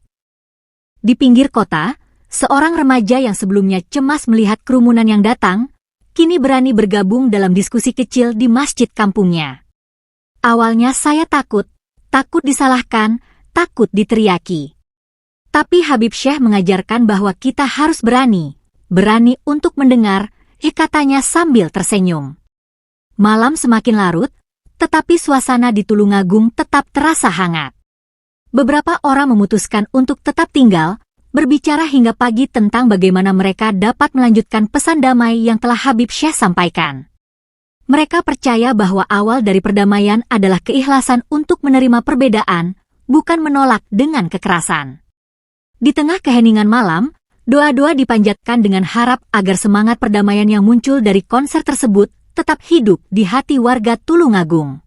Di pinggir kota, seorang remaja yang sebelumnya cemas melihat kerumunan yang datang, kini berani bergabung dalam diskusi kecil di masjid kampungnya. Awalnya saya takut disalahkan, takut diteriaki. Tapi Habib Syekh mengajarkan bahwa kita harus berani untuk mendengar, katanya sambil tersenyum. Malam semakin larut, tetapi suasana di Tulungagung tetap terasa hangat. Beberapa orang memutuskan untuk tetap tinggal, berbicara hingga pagi tentang bagaimana mereka dapat melanjutkan pesan damai yang telah Habib Syekh sampaikan. Mereka percaya bahwa awal dari perdamaian adalah keikhlasan untuk menerima perbedaan, bukan menolak dengan kekerasan. Di tengah keheningan malam, doa-doa dipanjatkan dengan harap agar semangat perdamaian yang muncul dari konser tersebut tetap hidup di hati warga Tulungagung.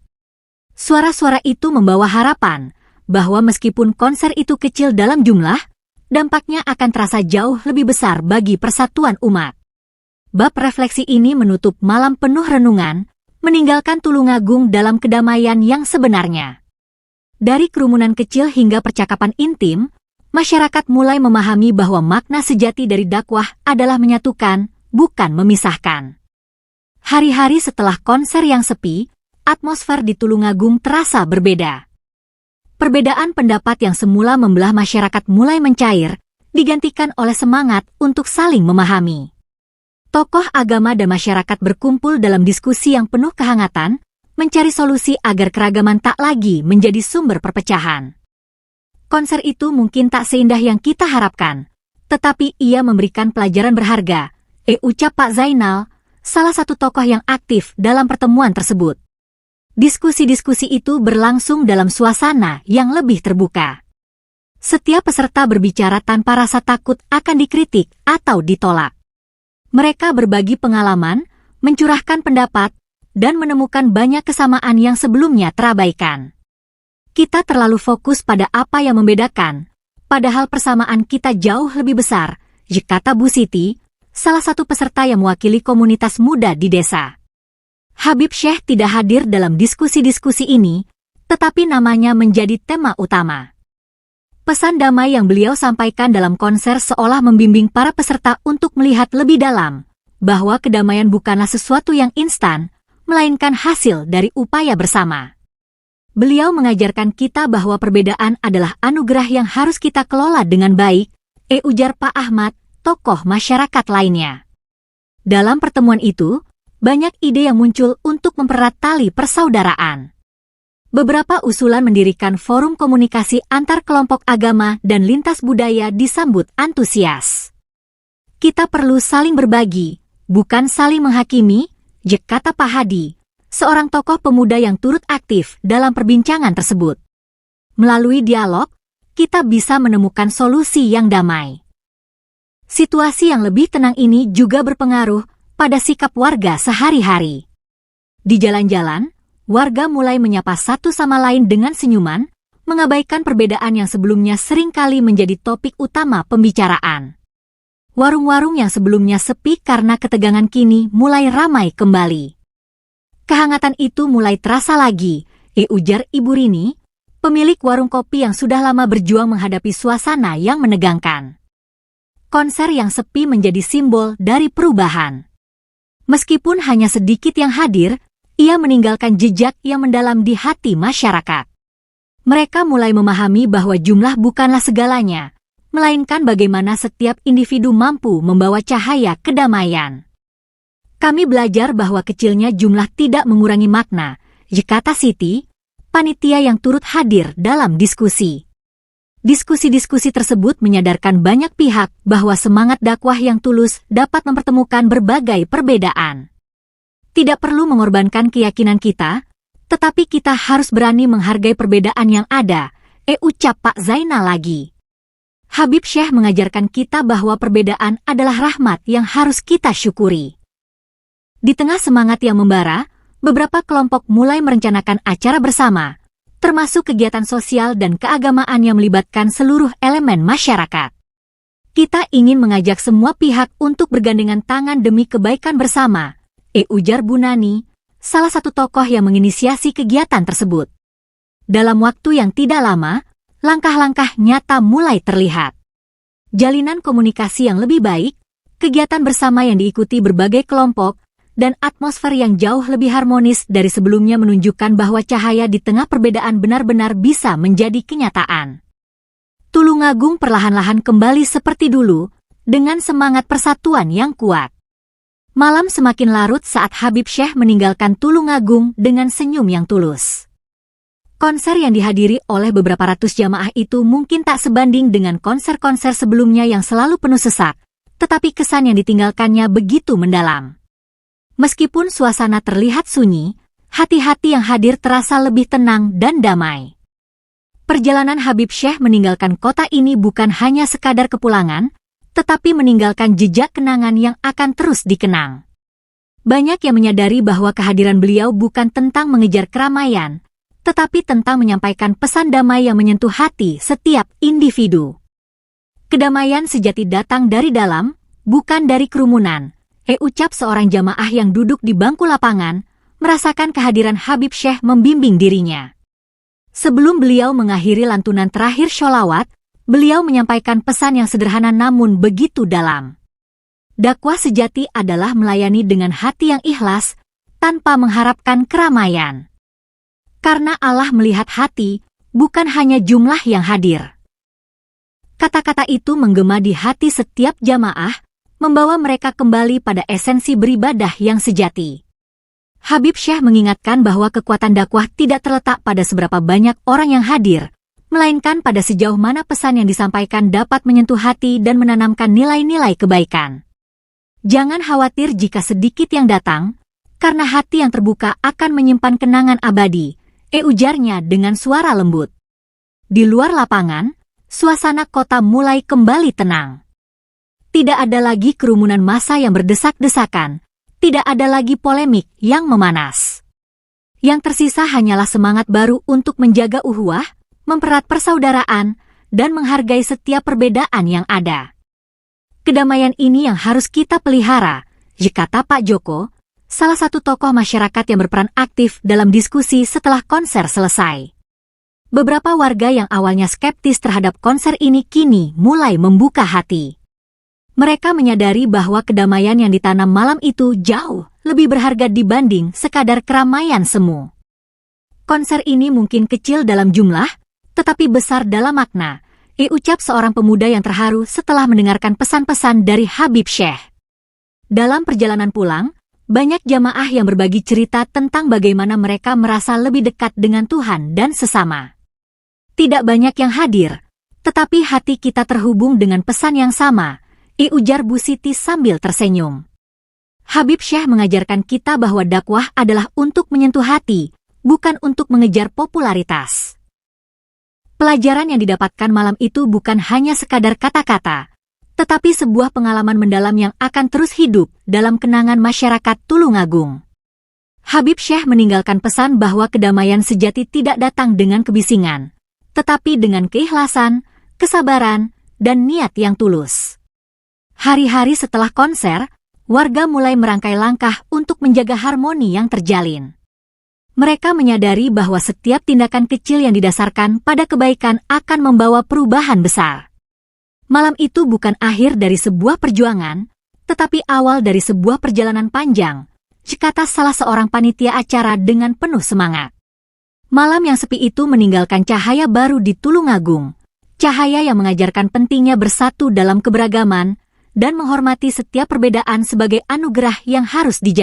Suara-suara itu membawa harapan bahwa meskipun konser itu kecil dalam jumlah, dampaknya akan terasa jauh lebih besar bagi persatuan umat. Bab refleksi ini menutup malam penuh renungan, meninggalkan Tulungagung dalam kedamaian yang sebenarnya. Dari kerumunan kecil hingga percakapan intim, masyarakat mulai memahami bahwa makna sejati dari dakwah adalah menyatukan, bukan memisahkan. Hari-hari setelah konser yang sepi, atmosfer di Tulungagung terasa berbeda. Perbedaan pendapat yang semula membelah masyarakat mulai mencair, digantikan oleh semangat untuk saling memahami. Tokoh agama dan masyarakat berkumpul dalam diskusi yang penuh kehangatan, mencari solusi agar keragaman tak lagi menjadi sumber perpecahan. Konser itu mungkin tak seindah yang kita harapkan, tetapi ia memberikan pelajaran berharga, ucap Pak Zainal, salah satu tokoh yang aktif dalam pertemuan tersebut. Diskusi-diskusi itu berlangsung dalam suasana yang lebih terbuka. Setiap peserta berbicara tanpa rasa takut akan dikritik atau ditolak. Mereka berbagi pengalaman, mencurahkan pendapat, dan menemukan banyak kesamaan yang sebelumnya terabaikan. Kita terlalu fokus pada apa yang membedakan, padahal persamaan kita jauh lebih besar, kata Bu Siti, salah satu peserta yang mewakili komunitas muda di desa. Habib Syekh tidak hadir dalam diskusi-diskusi ini, tetapi namanya menjadi tema utama. Pesan damai yang beliau sampaikan dalam konser seolah membimbing para peserta untuk melihat lebih dalam, bahwa kedamaian bukanlah sesuatu yang instan, melainkan hasil dari upaya bersama. Beliau mengajarkan kita bahwa perbedaan adalah anugerah yang harus kita kelola dengan baik, ujar Pak Ahmad, tokoh masyarakat lainnya. Dalam pertemuan itu, banyak ide yang muncul untuk mempererat tali persaudaraan. Beberapa usulan mendirikan forum komunikasi antar kelompok agama dan lintas budaya disambut antusias. Kita perlu saling berbagi, bukan saling menghakimi, kata Pak Hadi, seorang tokoh pemuda yang turut aktif dalam perbincangan tersebut. Melalui dialog, kita bisa menemukan solusi yang damai. Situasi yang lebih tenang ini juga berpengaruh pada sikap warga sehari-hari. Di jalan-jalan, warga mulai menyapa satu sama lain dengan senyuman, mengabaikan perbedaan yang sebelumnya seringkali menjadi topik utama pembicaraan. Warung-warung yang sebelumnya sepi karena ketegangan kini mulai ramai kembali. Kehangatan itu mulai terasa lagi, ujar Ibu Rini, pemilik warung kopi yang sudah lama berjuang menghadapi suasana yang menegangkan. Konser yang sepi menjadi simbol dari perubahan. Meskipun hanya sedikit yang hadir, ia meninggalkan jejak yang mendalam di hati masyarakat. Mereka mulai memahami bahwa jumlah bukanlah segalanya, melainkan bagaimana setiap individu mampu membawa cahaya kedamaian. Kami belajar bahwa kecilnya jumlah tidak mengurangi makna, kata Siti, panitia yang turut hadir dalam diskusi. Diskusi-diskusi tersebut menyadarkan banyak pihak bahwa semangat dakwah yang tulus dapat mempertemukan berbagai perbedaan. Tidak perlu mengorbankan keyakinan kita, tetapi kita harus berani menghargai perbedaan yang ada, ucap Pak Zainal lagi. Habib Syekh mengajarkan kita bahwa perbedaan adalah rahmat yang harus kita syukuri. Di tengah semangat yang membara, beberapa kelompok mulai merencanakan acara bersama, termasuk kegiatan sosial dan keagamaan yang melibatkan seluruh elemen masyarakat. Kita ingin mengajak semua pihak untuk bergandengan tangan demi kebaikan bersama, ujar Bu Nani, salah satu tokoh yang menginisiasi kegiatan tersebut. Dalam waktu yang tidak lama, langkah-langkah nyata mulai terlihat. Jalinan komunikasi yang lebih baik, kegiatan bersama yang diikuti berbagai kelompok, dan atmosfer yang jauh lebih harmonis dari sebelumnya menunjukkan bahwa cahaya di tengah perbedaan benar-benar bisa menjadi kenyataan. Tulungagung perlahan-lahan kembali seperti dulu, dengan semangat persatuan yang kuat. Malam semakin larut saat Habib Syekh meninggalkan Tulungagung dengan senyum yang tulus. Konser yang dihadiri oleh beberapa ratus jamaah itu mungkin tak sebanding dengan konser-konser sebelumnya yang selalu penuh sesak, tetapi kesan yang ditinggalkannya begitu mendalam. Meskipun suasana terlihat sunyi, hati-hati yang hadir terasa lebih tenang dan damai. Perjalanan Habib Syekh meninggalkan kota ini bukan hanya sekadar kepulangan, tetapi meninggalkan jejak kenangan yang akan terus dikenang. Banyak yang menyadari bahwa kehadiran beliau bukan tentang mengejar keramaian, tetapi tentang menyampaikan pesan damai yang menyentuh hati setiap individu. Kedamaian sejati datang dari dalam, bukan dari kerumunan, ucap seorang jamaah yang duduk di bangku lapangan, merasakan kehadiran Habib Syekh membimbing dirinya. Sebelum beliau mengakhiri lantunan terakhir sholawat, beliau menyampaikan pesan yang sederhana namun begitu dalam. Dakwah sejati adalah melayani dengan hati yang ikhlas, tanpa mengharapkan keramaian. Karena Allah melihat hati, bukan hanya jumlah yang hadir. Kata-kata itu menggema di hati setiap jamaah, membawa mereka kembali pada esensi beribadah yang sejati. Habib Syekh mengingatkan bahwa kekuatan dakwah tidak terletak pada seberapa banyak orang yang hadir, melainkan pada sejauh mana pesan yang disampaikan dapat menyentuh hati dan menanamkan nilai-nilai kebaikan. Jangan khawatir jika sedikit yang datang, karena hati yang terbuka akan menyimpan kenangan abadi, ujarnya dengan suara lembut. Di luar lapangan, suasana kota mulai kembali tenang. Tidak ada lagi kerumunan massa yang berdesak-desakan, tidak ada lagi polemik yang memanas. Yang tersisa hanyalah semangat baru untuk menjaga uhuah, mempererat persaudaraan, dan menghargai setiap perbedaan yang ada. Kedamaian ini yang harus kita pelihara, kata Pak Joko, salah satu tokoh masyarakat yang berperan aktif dalam diskusi setelah konser selesai. Beberapa warga yang awalnya skeptis terhadap konser ini kini mulai membuka hati. Mereka menyadari bahwa kedamaian yang ditanam malam itu jauh lebih berharga dibanding sekadar keramaian semu. Konser ini mungkin kecil dalam jumlah, tetapi besar dalam makna, ucap seorang pemuda yang terharu setelah mendengarkan pesan-pesan dari Habib Syekh. Dalam perjalanan pulang, banyak jamaah yang berbagi cerita tentang bagaimana mereka merasa lebih dekat dengan Tuhan dan sesama. Tidak banyak yang hadir, tetapi hati kita terhubung dengan pesan yang sama, ujar Bu Siti sambil tersenyum. Habib Syekh mengajarkan kita bahwa dakwah adalah untuk menyentuh hati, bukan untuk mengejar popularitas. Pelajaran yang didapatkan malam itu bukan hanya sekadar kata-kata, tetapi sebuah pengalaman mendalam yang akan terus hidup dalam kenangan masyarakat Tulungagung. Habib Syekh meninggalkan pesan bahwa kedamaian sejati tidak datang dengan kebisingan, tetapi dengan keikhlasan, kesabaran, dan niat yang tulus. Hari-hari setelah konser, warga mulai merangkai langkah untuk menjaga harmoni yang terjalin. Mereka menyadari bahwa setiap tindakan kecil yang didasarkan pada kebaikan akan membawa perubahan besar. Malam itu bukan akhir dari sebuah perjuangan, tetapi awal dari sebuah perjalanan panjang, kata salah seorang panitia acara dengan penuh semangat. Malam yang sepi itu meninggalkan cahaya baru di Tulungagung, cahaya yang mengajarkan pentingnya bersatu dalam keberagaman dan menghormati setiap perbedaan sebagai anugerah yang harus dijaga.